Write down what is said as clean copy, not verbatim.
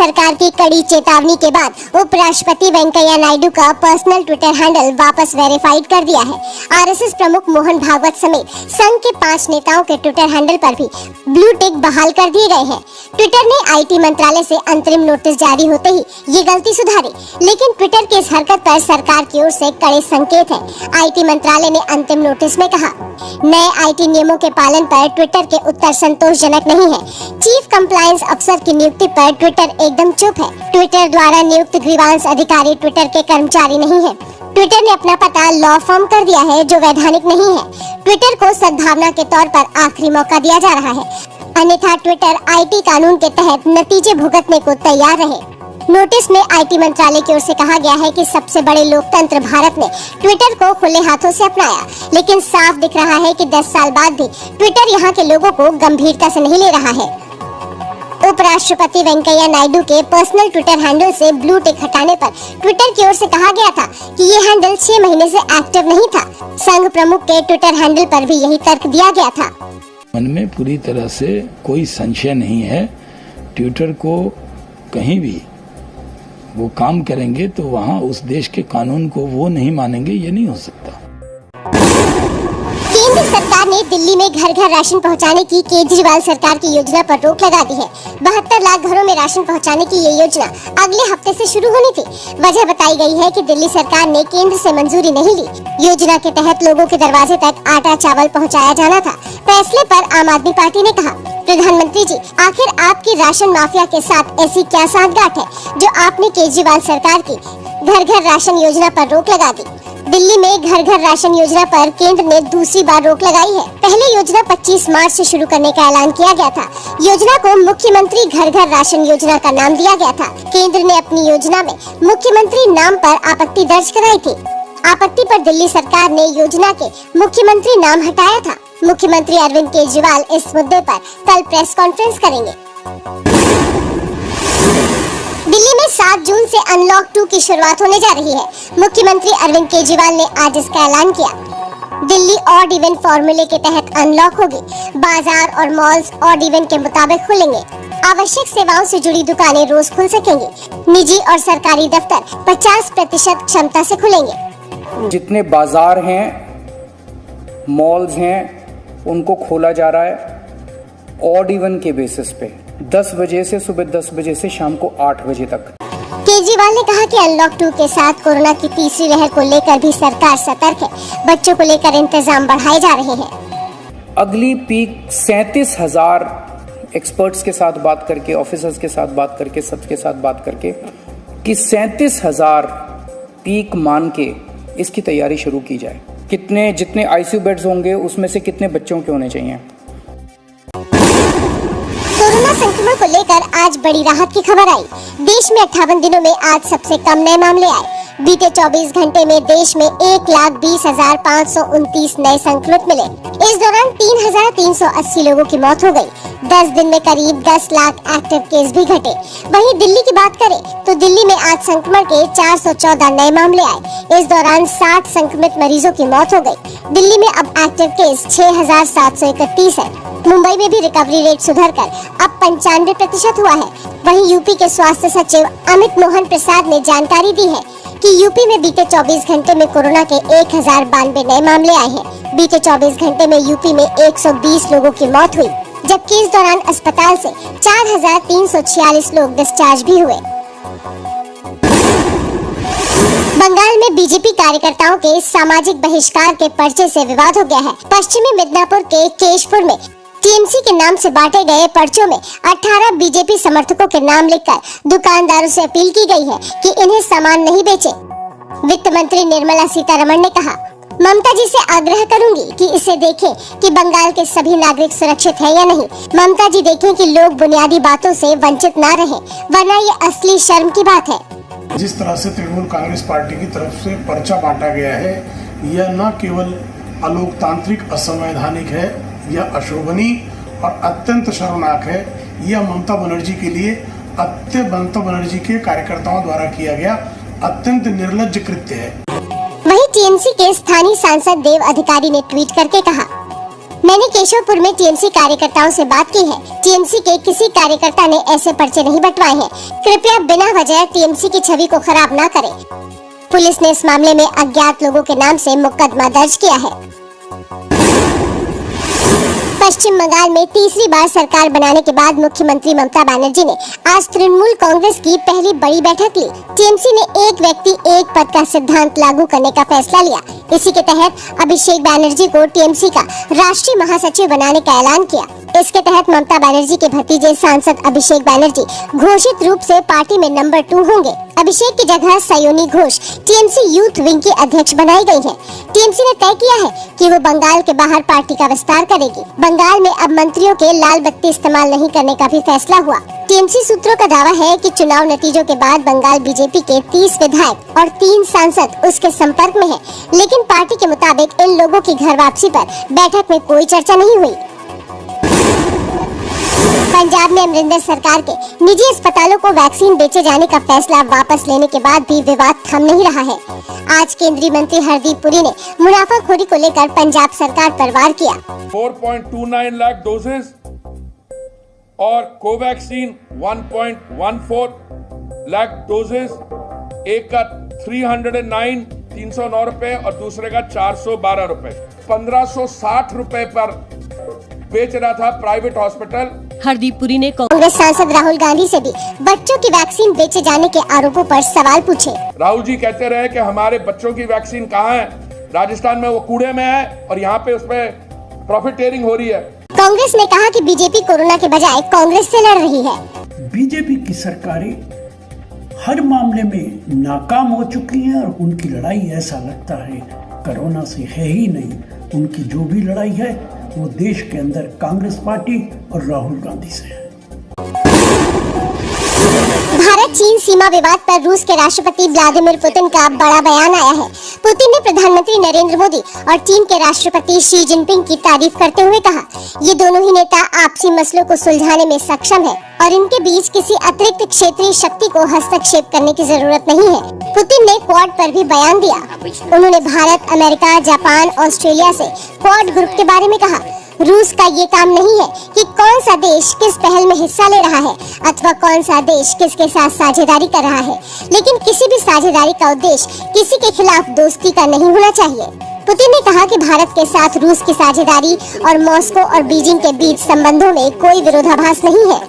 सरकार की कड़ी चेतावनी के बाद उपराष्ट्रपति वेंकैया नायडू का पर्सनल ट्विटर हैंडल वापस वेरीफाइड कर दिया है। आरएसएस प्रमुख मोहन भागवत समेत संघ के 5 नेताओं के ट्विटर हैंडल पर भी ब्लू टिक बहाल कर दिए गए हैं। ट्विटर ने आईटी मंत्रालय से अंतरिम नोटिस जारी होते ही ये गलती सुधारी, लेकिन ट्विटर की इस हरकत पर सरकार की ओर से कड़े संकेत हैं। आईटी मंत्रालय ने अंतिम नोटिस में कहा, नए आईटी नियमों के पालन पर ट्विटर के उत्तर संतोषजनक नहीं है। चीफ कंप्लायंस अफसर की नियुक्ति पर ट्विटर एकदम चुप है। ट्विटर द्वारा नियुक्त ग्रीवांस अधिकारी ट्विटर के कर्मचारी नहीं है। ट्विटर ने अपना पता लॉ फॉर्म कर दिया है, जो वैधानिक नहीं है। ट्विटर को सद्भावना के तौर पर आखिरी मौका दिया जा रहा है, अन्यथा ट्विटर आईटी कानून के तहत नतीजे भुगतने को तैयार रहे। नोटिस में आईटी मंत्रालय की ओर से कहा गया है कि सबसे बड़े लोकतंत्र भारत ने ट्विटर को खुले हाथों से अपनाया, लेकिन साफ दिख रहा है कि 10 साल बाद भी ट्विटर यहाँ के लोगों को गंभीरता से नहीं ले रहा है। उपराष्ट्रपति वेंकैया नायडू के पर्सनल ट्विटर हैंडल से ब्लू टिक हटाने पर ट्विटर की ओर से कहा गया था कि ये हैंडल 6 महीने से एक्टिव नहीं था। संघ प्रमुख के ट्विटर हैंडल पर भी यही तर्क दिया गया था। मन में पूरी तरह से कोई संशय नहीं है। ट्विटर को कहीं भी वो काम करेंगे तो वहाँ उस देश के कानून को वो नहीं मानेंगे, ये नहीं हो सकता। केंद्र सरकार ने दिल्ली में घर घर राशन पहुंचाने की केजरीवाल सरकार की योजना पर रोक लगा दी है। 72 लाख घरों में राशन पहुंचाने की ये योजना अगले हफ्ते से शुरू होनी थी। वजह बताई गई है कि दिल्ली सरकार ने केंद्र से मंजूरी नहीं ली। योजना के तहत लोगों के दरवाजे तक आटा चावल पहुंचाया जाना था। फैसले पर आम आदमी पार्टी ने कहा, प्रधानमंत्री जी, आखिर आपकी राशन माफिया के साथ ऐसी क्या सांठगांठ है जो आपने केजरीवाल सरकार की घर घर राशन योजना पर रोक लगा दी। दिल्ली में घर घर राशन योजना पर केंद्र ने दूसरी बार रोक लगाई है। पहले योजना 25 मार्च से शुरू करने का ऐलान किया गया था। योजना को मुख्यमंत्री घर घर राशन योजना का नाम दिया गया था। केंद्र ने अपनी योजना में मुख्यमंत्री नाम पर आपत्ति दर्ज कराई थी। आपत्ति पर दिल्ली सरकार ने योजना के मुख्यमंत्री नाम हटाया था। मुख्यमंत्री अरविंद केजरीवाल इस मुद्दे पर कल प्रेस कॉन्फ्रेंस करेंगे। दिल्ली में 7 जून से अनलॉक 2 की शुरुआत होने जा रही है। मुख्यमंत्री अरविंद केजरीवाल ने आज इसका ऐलान किया। दिल्ली ऑड इवन फॉर्मूले के तहत अनलॉक होगी। बाजार और मॉल्स ऑड इवन के मुताबिक खुलेंगे। आवश्यक सेवाओं से जुड़ी दुकानें रोज खुल सकेंगी। निजी और सरकारी दफ्तर 50% क्षमता से खुलेंगे। जितने बाजार हैं, मॉल्स हैं, उनको खोला जा रहा है ऑड इवन के बेसिस पे 10 बजे से सुबह 10 बजे से शाम को 8 बजे तक। केजरीवाल ने कहा कि अनलॉक 2 के साथ कोरोना की तीसरी लहर को लेकर भी सरकार सतर्क है। बच्चों को लेकर इंतजाम बढ़ाए जा रहे हैं। अगली पीक 37,000 एक्सपर्ट्स के साथ बात करके, ऑफिसर्स के साथ बात करके, सबके साथ बात करके कि 37,000 पीक मान के इसकी तैयारी शुरू की जाए। जितने आईसीयू बेड्स होंगे उसमें से कितने बच्चों के होने चाहिए। कोरोना संक्रमण को लेकर आज बड़ी राहत की खबर आई। देश में 58 दिनों में आज सबसे कम नए मामले आए। बीते 24 घंटे में देश में 1,20,529 नए संक्रमित मिले। इस दौरान 3,380 लोगों की मौत हो गई। 10 दिन में करीब 10 लाख एक्टिव केस भी घटे। वहीं दिल्ली की बात करें तो दिल्ली में आज संक्रमण के 414 नए मामले आए। इस दौरान 60 संक्रमित मरीजों की मौत हो गई। दिल्ली में अब एक्टिव केस 6,731 है। मुंबई में भी रिकवरी रेट सुधरकर अब 95% हुआ है। वहीं यूपी के स्वास्थ्य सचिव अमित मोहन प्रसाद ने जानकारी दी है कि यूपी में बीते 24 घंटे में कोरोना के 1092 नए मामले आए हैं। बीते 24 घंटे में यूपी में 120 लोगों की मौत हुई, जबकि इस दौरान अस्पताल से 4,346 लोग डिस्चार्ज भी हुए। बंगाल में बीजेपी कार्यकर्ताओं के सामाजिक बहिष्कार के पर्चे से विवाद हो गया है। पश्चिमी मिदनापुर के केशपुर में टीएमसी के नाम से बांटे गए पर्चों में 18 बीजेपी समर्थकों के नाम लिखकर दुकानदारों से अपील की गई है कि इन्हें सामान नहीं बेचें। वित्त मंत्री निर्मला सीतारमण ने कहा, ममता जी से आग्रह करूंगी कि इसे देखें कि बंगाल के सभी नागरिक सुरक्षित हैं या नहीं। ममता जी देखें कि लोग बुनियादी बातों से वंचित ना रहें, वरना ये असली शर्म की बात है। जिस तरह से तृणमूल कांग्रेस पार्टी की तरफ से पर्चा बांटा गया है, यह न केवल अलोकतांत्रिक, असंवैधानिक है, यह अशोभनीय और अत्यंत शर्मनाक है। यह ममता बनर्जी के लिए, ममता बनर्जी के कार्यकर्ताओं द्वारा किया गया अत्यंत निर्लज्ज कृत्य है। वहीं टीएमसी के स्थानीय सांसद देव अधिकारी ने ट्वीट करके कहा, मैंने केशवपुर में टीएमसी कार्यकर्ताओं से बात की है। टीएमसी के किसी कार्यकर्ता ने ऐसे पर्चे नहीं बंटवाए हैं। कृपया बिना वजह टीएमसी की छवि को खराब ना करें। पुलिस ने इस मामले में अज्ञात लोगों के नाम से मुकदमा दर्ज किया है। पश्चिम बंगाल में तीसरी बार सरकार बनाने के बाद मुख्यमंत्री ममता बनर्जी ने आज तृणमूल कांग्रेस की पहली बड़ी बैठक ली। टीएमसी ने एक व्यक्ति एक पद का सिद्धांत लागू करने का फैसला लिया। इसी के तहत अभिषेक बनर्जी को टीएमसी का राष्ट्रीय महासचिव बनाने का ऐलान किया। इसके तहत ममता बनर्जी के भतीजे सांसद अभिषेक बनर्जी घोषित रूप से पार्टी में नंबर 2 होंगे। अभिषेक की जगह Sayoni Ghosh TMC youth wing की अध्यक्ष बनाई गई हैं। टीएमसी ने तय किया है कि वो बंगाल के बाहर पार्टी का विस्तार करेगी। बंगाल में अब मंत्रियों के लाल बत्ती इस्तेमाल नहीं करने का भी फैसला हुआ। टीएमसी सूत्रों का दावा है कि चुनाव नतीजों के बाद बंगाल बीजेपी के 30 विधायक और 3 सांसद उसके संपर्क में हैं, लेकिन पार्टी के मुताबिक इन लोगों की घर वापसी पर बैठक में कोई चर्चा नहीं हुई। पंजाब में अमरिंदर सरकार के निजी अस्पतालों को वैक्सीन बेचे जाने का फैसला वापस लेने के बाद भी विवाद थम नहीं रहा है। आज केंद्रीय मंत्री हरदीप पुरी ने मुनाफाखोरी को लेकर पंजाब सरकार पर वार किया। 4.29 लाख डोजेस और कोवैक्सीन 1.14 लाख डोजेस, एक का 309 रुपए और दूसरे का 412 रुपए, 1560 रुपए पर बेच रहा था प्राइवेट हॉस्पिटल। हरदीप पुरी ने कांग्रेस सांसद राहुल गांधी से भी बच्चों की वैक्सीन बेचे जाने के आरोपों पर सवाल पूछे। राहुल जी कहते रहे कि हमारे बच्चों की वैक्सीन कहाँ है, राजस्थान में वो कूड़े में है और यहाँ पे उसपे प्रॉफिटेरिंग हो रही है। कांग्रेस ने कहा कि बीजेपी कोरोना के बजाय कांग्रेस से लड़ रही है। बीजेपी की सरकारें हर मामले में नाकाम हो चुकी हैं और उनकी लड़ाई ऐसा लगता है कोरोना से है ही नहीं। उनकी जो भी लड़ाई है वो देश के अंदर कांग्रेस पार्टी और राहुल गांधी से है। भारत चीन सीमा विवाद पर रूस के राष्ट्रपति व्लादिमीर पुतिन का बड़ा बयान आया है। पुतिन ने प्रधानमंत्री नरेंद्र मोदी और चीन के राष्ट्रपति शी जिनपिंग की तारीफ करते हुए कहा, ये दोनों ही नेता आपसी मसलों को सुलझाने में सक्षम है और इनके बीच किसी अतिरिक्त क्षेत्रीय शक्ति को हस्तक्षेप करने की जरूरत नहीं है। पुतिन ने क्वाड पर भी बयान दिया। उन्होंने भारत, अमेरिका, जापान, ऑस्ट्रेलिया से क्वाड ग्रुप के बारे में कहा। रूस का ये काम नहीं है कि कौन सा देश किस पहल में हिस्सा ले रहा है अथवा कौन सा देश किसके साथ साझेदारी कर रहा है, लेकिन किसी भी साझेदारी का उद्देश्य किसी के खिलाफ दोस्ती का नहीं होना चाहिए। पुतिन ने कहा कि भारत के साथ रूस की साझेदारी और मॉस्को और बीजिंग के बीच संबंधों में कोई विरोधाभास नहीं है।